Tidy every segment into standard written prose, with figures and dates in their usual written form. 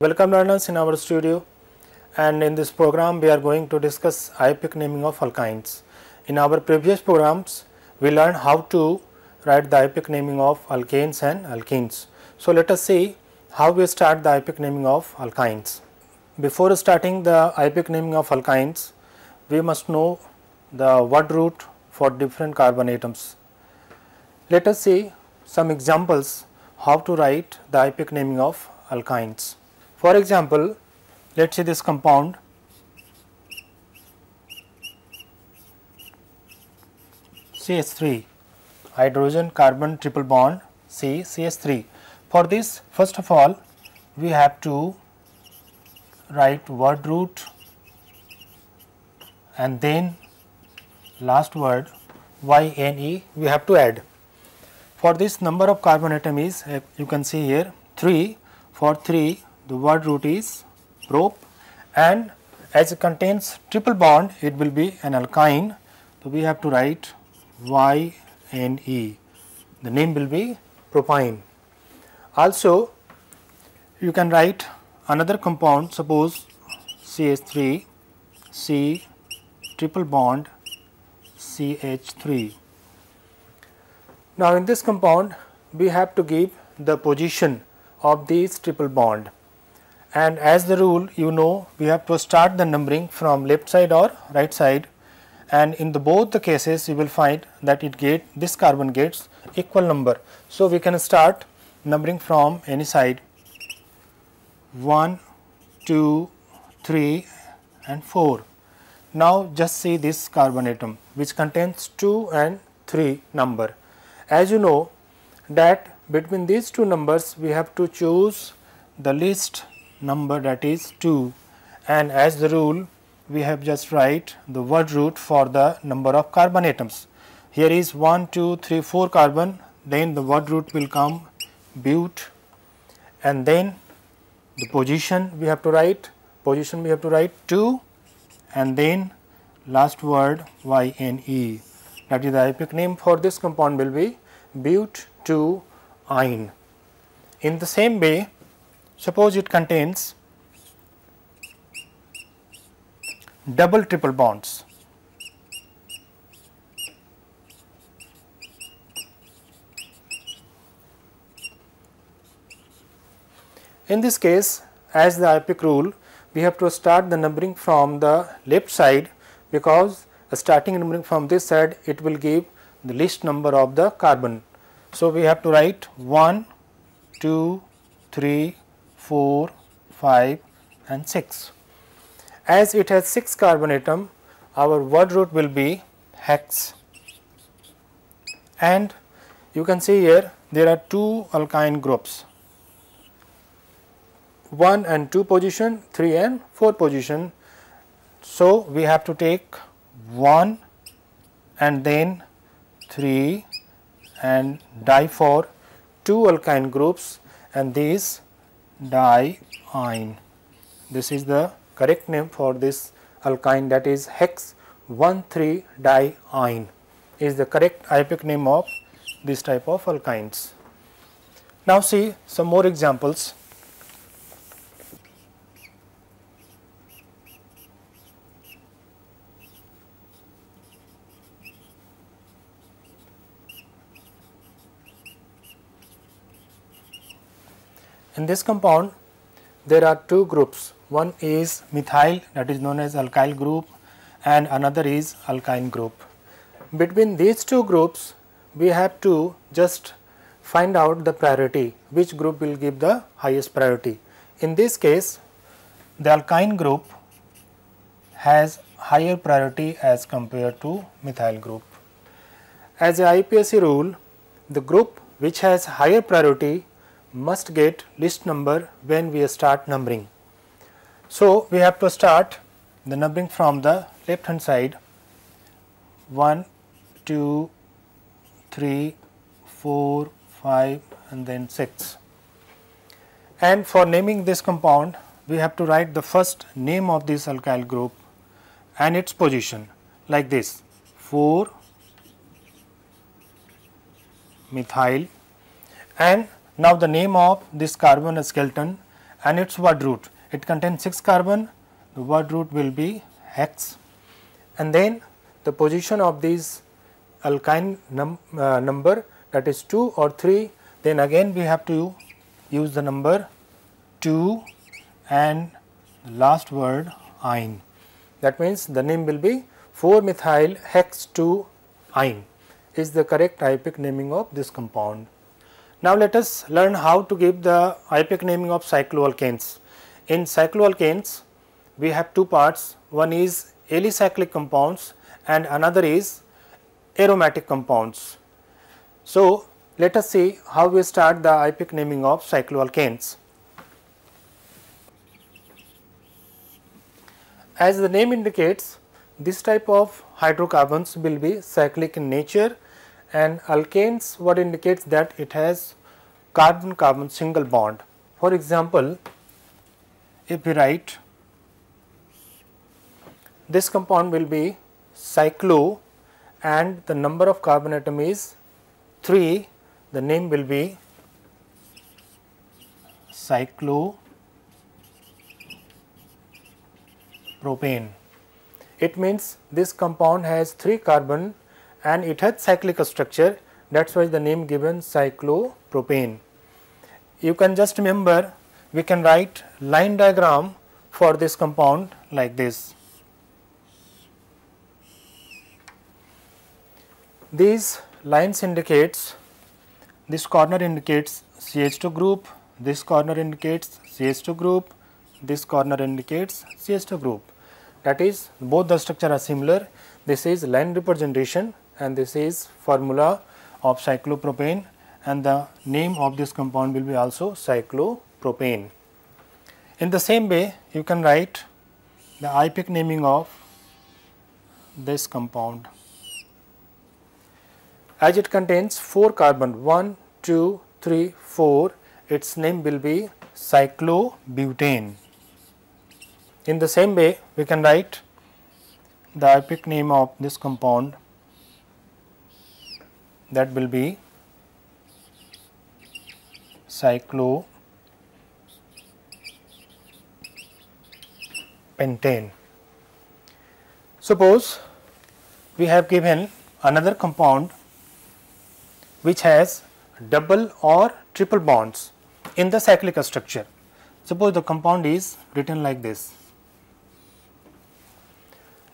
Welcome learners in our studio, and in this program we are going to discuss IUPAC naming of alkynes. In our previous programs we learned how to write the IUPAC naming of alkanes and alkenes. So let us see how we start the IUPAC naming of alkynes. Before starting the IUPAC naming of alkynes, we must know the word root for different carbon atoms. Let us see some examples how to write the IUPAC naming of alkynes. For example, let us see this compound CH3, hydrogen carbon triple bond CH3. For this, first of all, we have to write word root and then last word YNE we have to add. For this, number of carbon atom is you can see here 3. For 3, the word root is prop, and as it contains triple bond it will be an alkyne. So, we have to write YNE, the name will be propyne. Also you can write another compound, suppose CH3 C triple bond CH3. Now in this compound we have to give the position of this triple bond, and as the rule we have to start the numbering from left side or right side, and in both the cases you will find that this carbon gets equal number. So we can start numbering from any side 1, 2, 3 and 4. Now just see this carbon atom which contains 2 and 3 number. As you know that between these two numbers we have to choose the least number, that is 2, and as the rule we have just write the word root for the number of carbon atoms. Here is 1, 2, 3, 4 carbon, then the word root will come but, and then the position we have to write 2, and then last word YNE, that is the IUPAC name for this compound will be but2-ine. In the same way, suppose it contains double triple bonds. In this case, as the IUPAC rule, we have to start the numbering from the left side, because starting numbering from this side it will give the least number of the carbon. So we have to write 1, 2, 3, 4, 5 and 6. As it has 6 carbon atom, our word root will be hex, and you can see here there are 2 alkyne groups, 1 and 2 position, 3 and 4 position. So we have to take 1 and then 3 and die for 2 alkyne groups, and these diene. This is the correct name for this alkyne, that is hex 1,3-diene is the correct IUPAC name of this type of alkynes. Now see some more examples. In this compound there are 2 groups, one is methyl, that is known as alkyl group, and another is alkyne group. Between these 2 groups we have to just find out the priority, which group will give the highest priority. In this case the alkyne group has higher priority as compared to methyl group. As a IUPAC rule, the group which has higher priority must get least number when we start numbering. So we have to start the numbering from the left hand side 1, 2, 3, 4, 5 and then 6. And for naming this compound we have to write the first name of this alkyl group and its position like this 4 methyl, and now the name of this carbon skeleton and its word root. It contains 6 carbon, the word root will be hex, and then the position of these alkyne number, that is 2 or 3, then again we have to use the number 2 and last word ine. That means the name will be 4-methyl hex 2 ine is the correct IUPAC naming of this compound. Now let us learn how to give the IUPAC naming of cycloalkanes. In cycloalkanes we have two parts, one is alicyclic compounds and another is aromatic compounds. So let us see how we start the IUPAC naming of cycloalkanes. As the name indicates, this type of hydrocarbons will be cyclic in nature, and alkanes what indicates that it has carbon carbon single bond. For example, if we write this compound will be cyclo and the number of carbon atom is 3, the name will be cyclopropane. It means this compound has 3 carbon and it has cyclic structure, that is why the name given cyclopropane. You can just remember, we can write line diagram for this compound like this. These lines indicates, this corner indicates CH2 group, this corner indicates CH2 group, this corner indicates CH2 group. That is, both the structure are similar. This is line representation and this is formula of cyclopropane, and the name of this compound will be also cyclopropane. In the same way, you can write the IUPAC naming of this compound. As it contains 4 carbon, 1, 2, 3, 4, its name will be cyclobutane. In the same way, we can write the IUPAC name of this compound, that will be cyclopentane. Suppose we have given another compound which has double or triple bonds in the cyclic structure. Suppose the compound is written like this.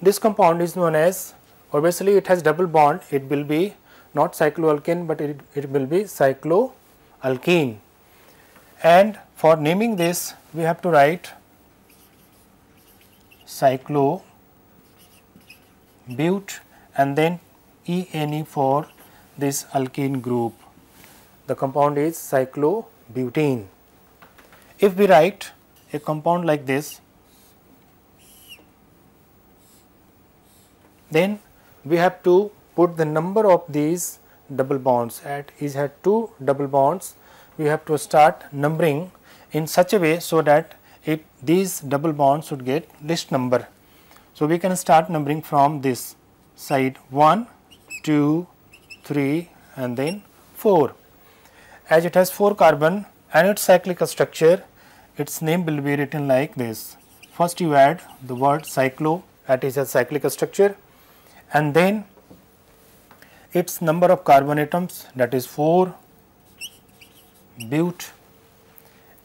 This compound is known as, obviously it has double bond, it will be not cycloalkane but it will be cycloalkene. And for naming this we have to write cyclobute and then ene for this alkene group. The compound is cyclobutene. If we write a compound like this, then we have to put the number of these double bonds. At it had 2 double bonds, we have to start numbering in such a way so that these double bonds should get list number. So we can start numbering from this side 1, 2, 3 and then 4. As it has 4 carbon and its cyclic structure, its name will be written like this. First you add the word cyclo, that is a cyclic structure, and then its number of carbon atoms, that is 4 bute,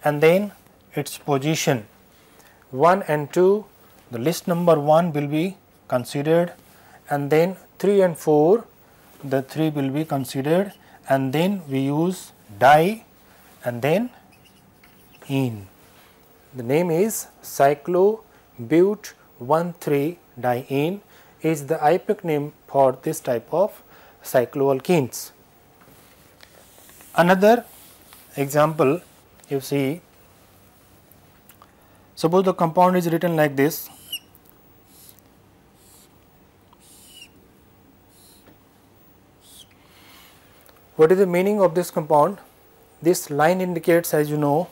and then its position 1 and 2, the list number 1 will be considered, and then 3 and 4, the 3 will be considered, and then we use di and then ene. The name is cyclobute 1,3-diene is the IUPAC name for this type of cycloalkenes. Another example, you see, suppose the compound is written like this. What is the meaning of this compound? This line indicates, as you know,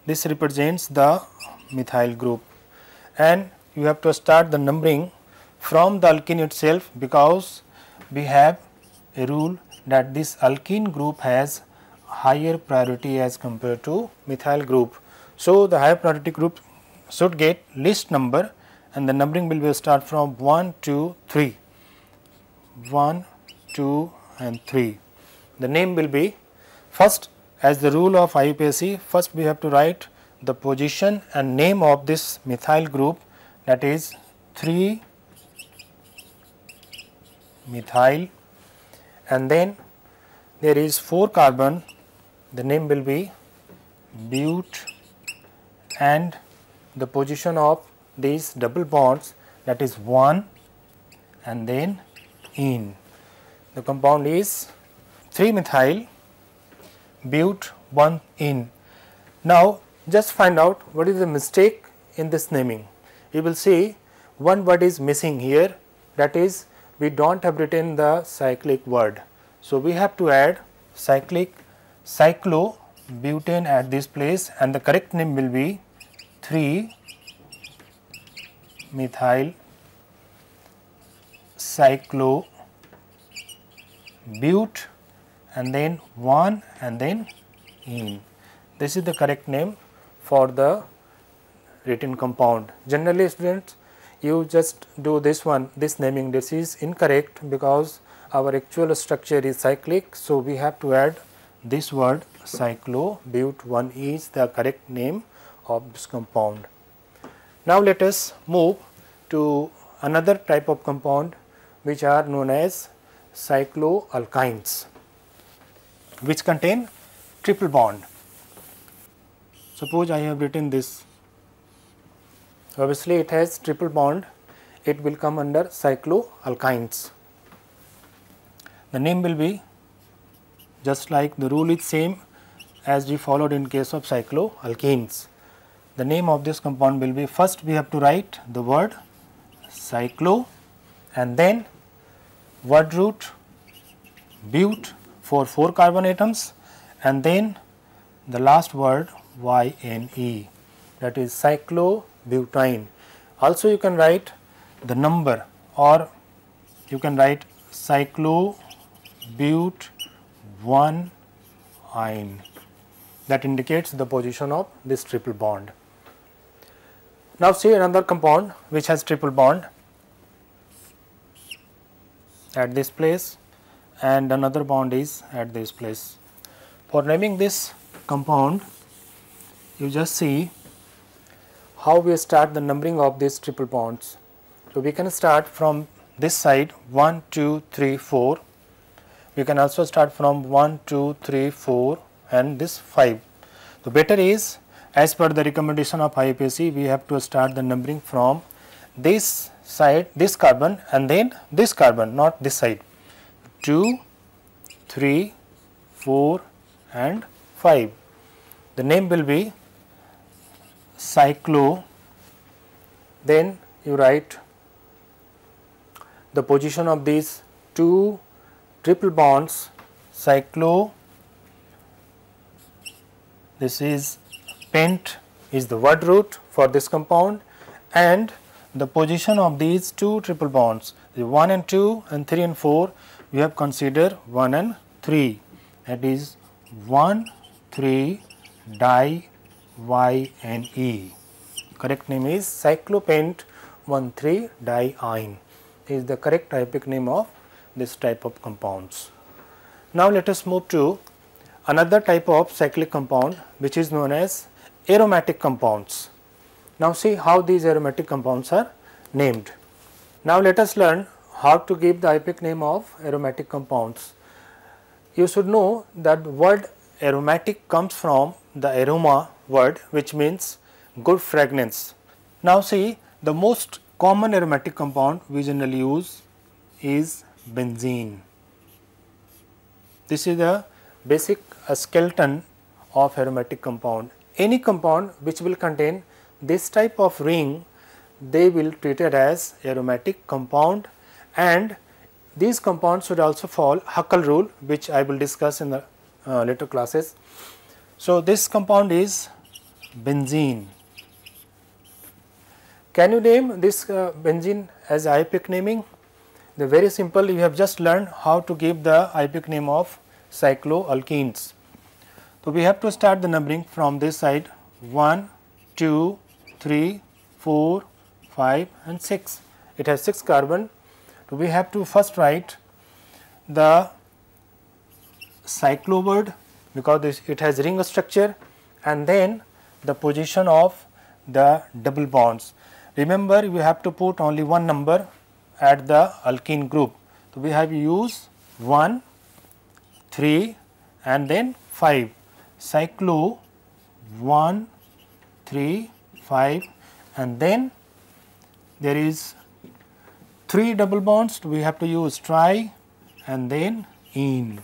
this represents the methyl group, and you have to start the numbering from the alkene itself, because we have a rule that this alkene group has higher priority as compared to methyl group. So, the higher priority group should get least number, and the numbering will be start from 1, 2, 3, 1, 2 and 3. The name will be first, as the rule of IUPAC, first we have to write the position and name of this methyl group, that is 3 methyl, and then there is 4 carbon, the name will be but, and the position of these double bonds, that is 1 and then ene. The compound is 3 methyl but 1 ene. Now, just find out what is the mistake in this naming. You will see one word is missing here, that is we do not have written the cyclic word. So, we have to add cyclic cyclobutane at this place, and the correct name will be 3 methyl cyclobut and then 1 and then ene. This is the correct name for the written compound. Generally, students, you just do this one, this naming. This is incorrect because our actual structure is cyclic. So, we have to add this word cyclobut. 1 is the correct name of this compound. Now, let us move to another type of compound which are known as cycloalkynes, which contain triple bond. Suppose I have written this, obviously it has triple bond, it will come under cycloalkynes. The name will be just like the rule is same as we followed in case of cycloalkenes. The name of this compound will be, first we have to write the word cyclo and then word root but for 4 carbon atoms, and then the last word YNE, that is cyclobutane. Also you can write the number, or you can write cyclobut 1 ine, that indicates the position of this triple bond. Now, see another compound which has triple bond at this place and another bond is at this place. For naming this compound, you just see how we start the numbering of these triple bonds. So, we can start from this side 1, 2, 3, 4. We can also start from 1, 2, 3, 4 and this 5. So, better is, as per the recommendation of IUPAC, we have to start the numbering from this side, this carbon, and then this carbon, not this side. 2, 3, 4 and 5. The name will be cyclo, then you write the position of these 2 triple bonds, cyclo, this is pent is the word root for this compound, and the position of these 2 triple bonds, the 1 and 2 and 3 and 4, we have considered 1 and 3, that is 1, 3 di-YNE. Correct name is cyclopent 1,3-diene is the correct typic name of this type of compounds. Now, let us move to another type of cyclic compound which is known as aromatic compounds. Now, see how these aromatic compounds are named. Now, let us learn how to give the typic name of aromatic compounds. You should know that word aromatic comes from the aroma word, which means good fragrance. Now, see the most common aromatic compound we generally use is benzene. This is the basic skeleton of aromatic compound. Any compound which will contain this type of ring, they will treat it as aromatic compound, and these compounds should also follow Huckel rule, which I will discuss in the later classes. So, this compound is benzene. Can you name this benzene as IUPAC naming? The very simple, you have just learned how to give the IUPAC name of cycloalkenes. So, we have to start the numbering from this side 1, 2, 3, 4, 5 and 6. It has 6 carbon. So, we have to first write the cyclo-word because it has ring structure, and then the position of the double bonds. Remember, we have to put only one number at the alkene group. So, we have used 1, 3 and then 5. Cyclo 1, 3, 5 and then there is 3 double bonds. We have to use tri and then ene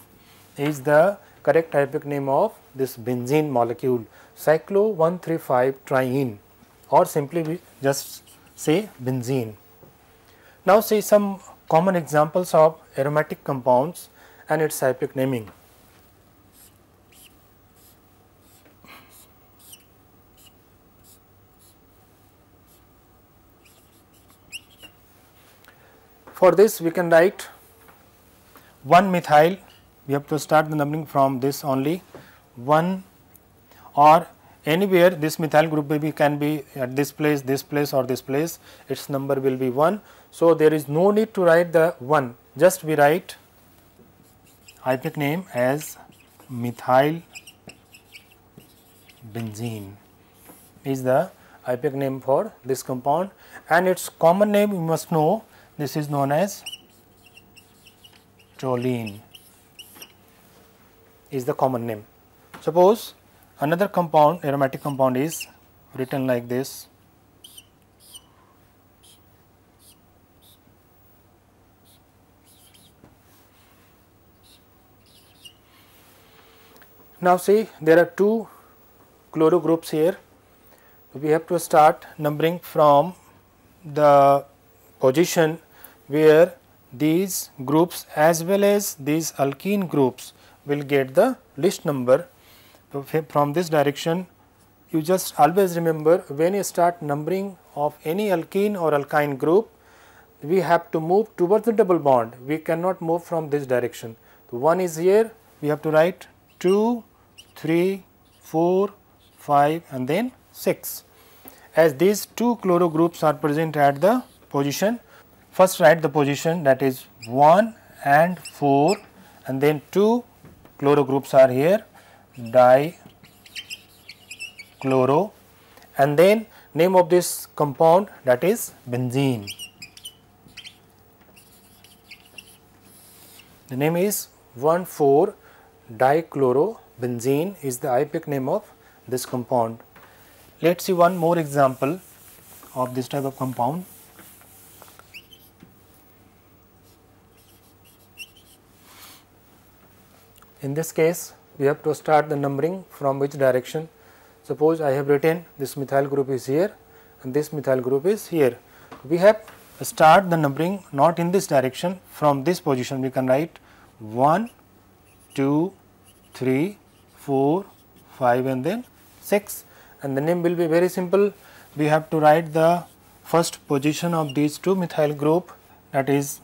is the correct typic name of this benzene molecule, cyclo 1,3,5 triene, or simply we just say benzene. Now, see some common examples of aromatic compounds and its typic naming. For this we can write 1-methyl. We have to start the numbering from this only 1, or anywhere this methyl group maybe can be at this place or this place, its number will be 1. So, there is no need to write the 1, just we write IUPAC name as methyl benzene is the IUPAC name for this compound, and its common name you must know, this is known as toluene is the common name. Suppose another compound, aromatic compound is written like this. Now, see there are 2 chloro groups here. We have to start numbering from the position where these groups as well as these alkene groups will get the least number. So, from this direction you just always remember, when you start numbering of any alkene or alkyne group, we have to move towards the double bond, we cannot move from this direction. So, 1 is here, we have to write 2, 3, 4, 5 and then 6. As these 2 chloro groups are present at the position, first write the position, that is 1 and 4 and then 2 chloro groups are here, dichloro, and then name of this compound, that is benzene. The name is 1,4-dichlorobenzene is the IUPAC name of this compound. Let us see one more example of this type of compound. In this case, we have to start the numbering from which direction. Suppose I have written this methyl group is here and this methyl group is here. We have to start the numbering not in this direction, from this position we can write 1, 2, 3, 4, 5 and then 6, and the name will be very simple. We have to write the first position of these 2 methyl group, that is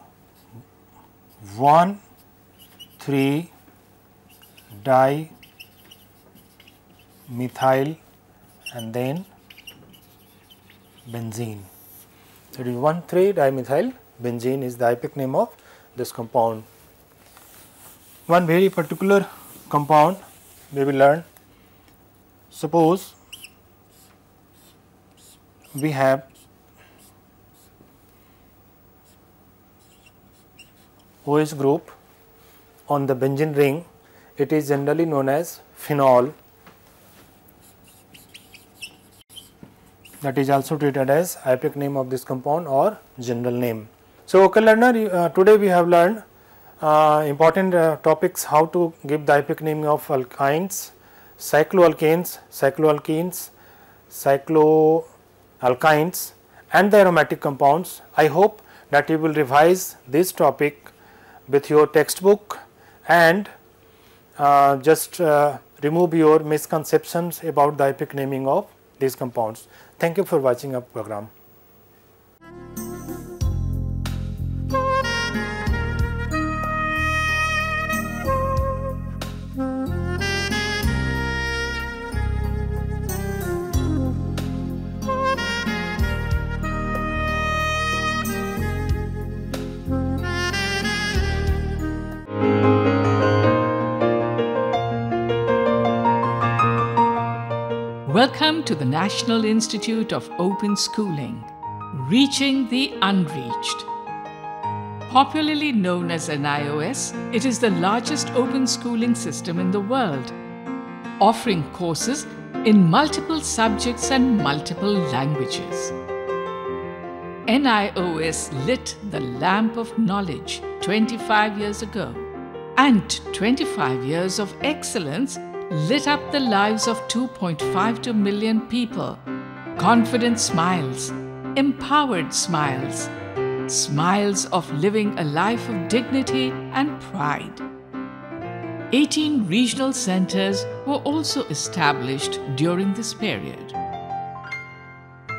1, 3 dimethyl and then benzene. That is 1,3-dimethyl benzene is the IUPAC name of this compound. One very particular compound we will learn. Suppose we have OH group on the benzene ring, it is generally known as phenol, that is also treated as IUPAC name of this compound or general name. So, okay learner, today we have learned important topics, how to give the IUPAC name of alkynes, cycloalkanes, cycloalkenes, cycloalkynes and the aromatic compounds. I hope that you will revise this topic with your textbook and just remove your misconceptions about the IUPAC naming of these compounds. Thank you for watching our program. Welcome to the National Institute of Open Schooling, Reaching the Unreached. Popularly known as NIOS, it is the largest open schooling system in the world, offering courses in multiple subjects and multiple languages. NIOS lit the lamp of knowledge 25 years ago, and 25 years of excellence lit up the lives of 2.52 million people. Confident smiles, empowered smiles, smiles of living a life of dignity and pride. 18 regional centers were also established during this period.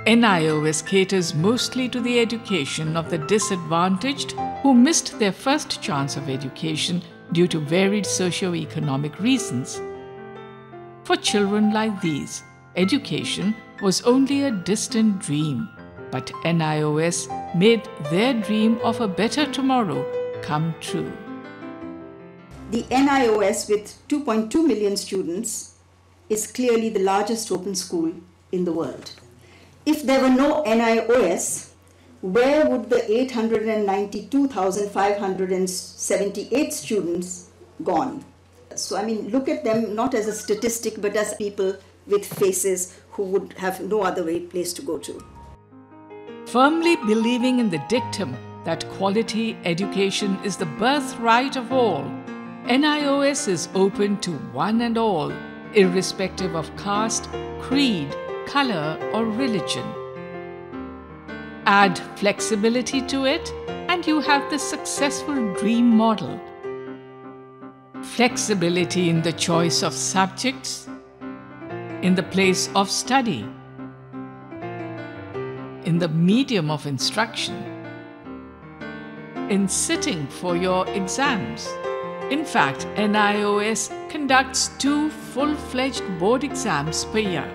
NIOS caters mostly to the education of the disadvantaged who missed their first chance of education due to varied socio-economic reasons. For children like these, education was only a distant dream, but NIOS made their dream of a better tomorrow come true. The NIOS, with 2.2 million students, is clearly the largest open school in the world. If there were no NIOS, where would the 892,578 students gone? So, look at them not as a statistic, but as people with faces who would have no other place to go to. Firmly believing in the dictum that quality education is the birthright of all, NIOS is open to one and all, irrespective of caste, creed, color, or religion. Add flexibility to it, and you have the successful dream model. Flexibility in the choice of subjects, in the place of study, in the medium of instruction, in sitting for your exams. In fact, NIOS conducts 2 full-fledged board exams per year.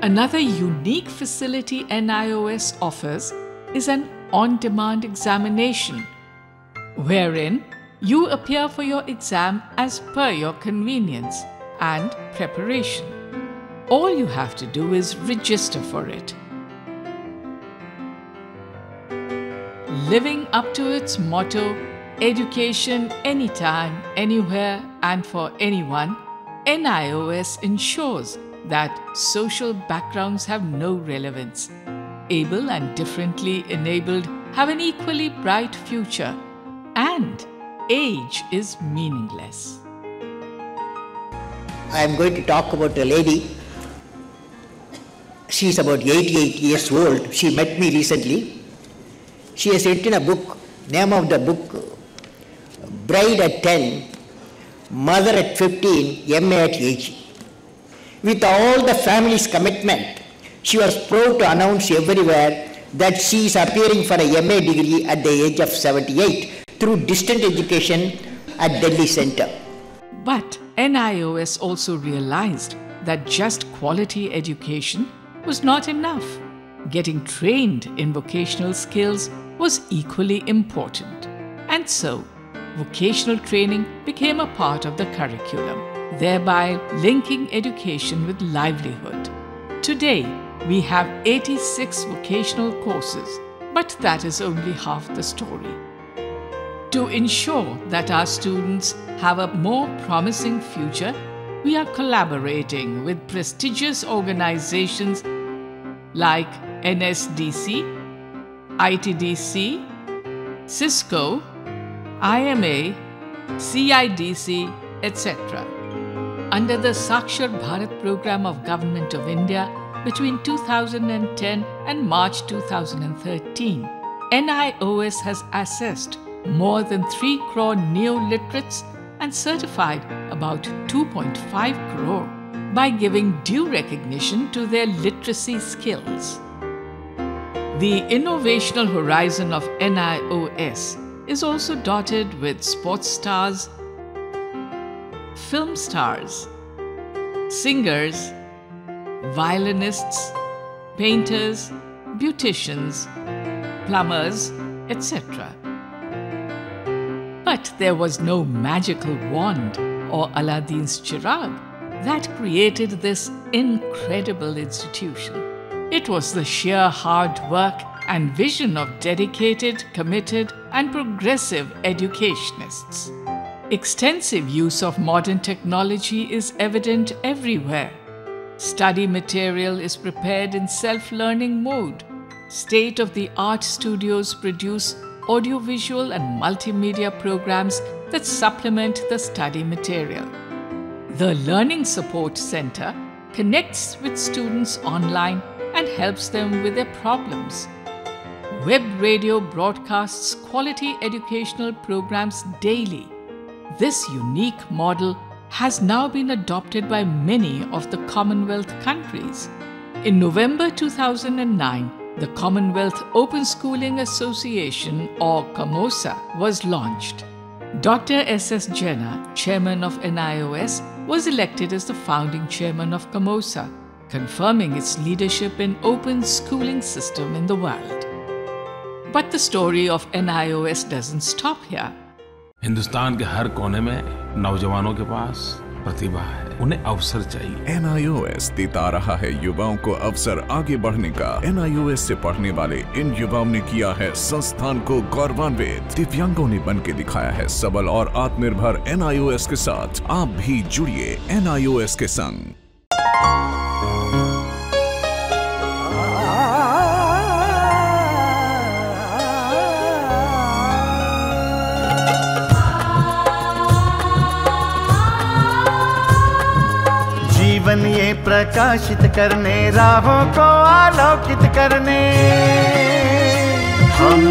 Another unique facility NIOS offers is an on-demand examination, wherein you appear for your exam as per your convenience and preparation. All you have to do is register for it. Living up to its motto, education anytime, anywhere, and for anyone, NIOS ensures that social backgrounds have no relevance. Able and differently enabled have an equally bright future, and age is meaningless. I am going to talk about a lady. She is about 88 years old. She met me recently. She has written a book. Name of the book, Bride at 10, Mother at 15, MA at 80. With all the family's commitment, she was proud to announce everywhere that she is appearing for a MA degree at the age of 78 through distant education at Delhi Center. But NIOS also realized that just quality education was not enough. Getting trained in vocational skills was equally important. And so, vocational training became a part of the curriculum, thereby linking education with livelihood. Today, we have 86 vocational courses, but that is only half the story. To ensure that our students have a more promising future, we are collaborating with prestigious organizations like NSDC, ITDC, Cisco, IMA, CIDC, etc. Under the Sakshar Bharat program of Government of India between 2010 and March 2013, NIOS has assessed more than 3 crore neo-literates and certified about 2.5 crore by giving due recognition to their literacy skills. The innovational horizon of NIOS is also dotted with sports stars, film stars, singers, violinists, painters, beauticians, plumbers, etc. But there was no magical wand or Aladdin's chirag. that created this incredible institution. It was the sheer hard work and vision of dedicated, committed, and progressive educationists. Extensive use of modern technology is evident everywhere. Study material is prepared in self-learning mode. State-of-the-art studios produce audiovisual and multimedia programs that supplement the study material. The Learning Support Center connects with students online and helps them with their problems. Web radio broadcasts quality educational programs daily. This unique model has now been adopted by many of the Commonwealth countries. In November 2009, the Commonwealth Open Schooling Association, or COMOSA, was launched. Dr. S.S. Jena, chairman of NIOS, was elected as the founding chairman of COMOSA, confirming its leadership in open schooling system in the world. But the story of NIOS doesn't stop here. Hindustan के हर कोने में नौजवानों के पास प्रतिभा है, उन्हें अवसर चाहिए। NIOS देता रहा है युवाओं को अवसर आगे बढ़ने का। NIOS से पढ़ने वाले इन युवाओं ने किया है संस्थान को गौरवान्वित। दिव्यांगों ने बन के दिखाया है सबल और आत्मनिर्भर। NIOS के साथ आप भी जुड़िए NIOS के संग। जीवन ये प्रकाशित करने, राहों को आलोकित करने, हम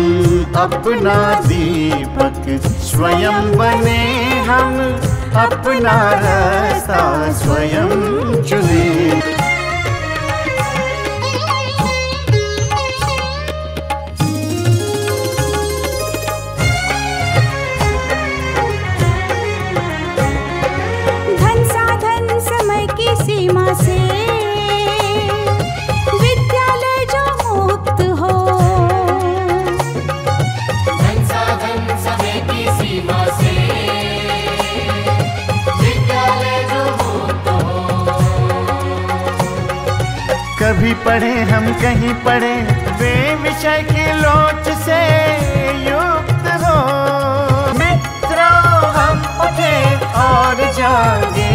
अपना दीपक स्वयं बने, हम अपना रास्ता स्वयं चुने। सीमा से विद्यालय जो मुक्त हो, धन साधन समय की सीमा से विद्यालय जो मुक्त हो। कभी पढ़े हम कहीं पढ़े, वे विषय की लोच से युक्त हो। मित्रों हम उठे और जागे,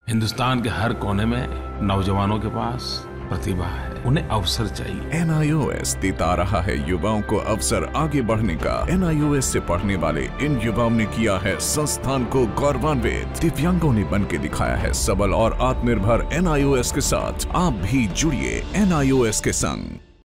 हिंदुस्तान के हर कोने में नौजवानों के पास प्रतिभा है, उन्हें अवसर चाहिए। NIOS देता रहा है युवाओं को अवसर आगे बढ़ने का। NIOS से पढ़ने वाले इन युवाओं ने किया है संस्थान को गौरवान्वित। दिव्यांगों ने बन के दिखाया है सबल और आत्मनिर्भर। NIOS के साथ आप भी जुड़िए NIOS के संग।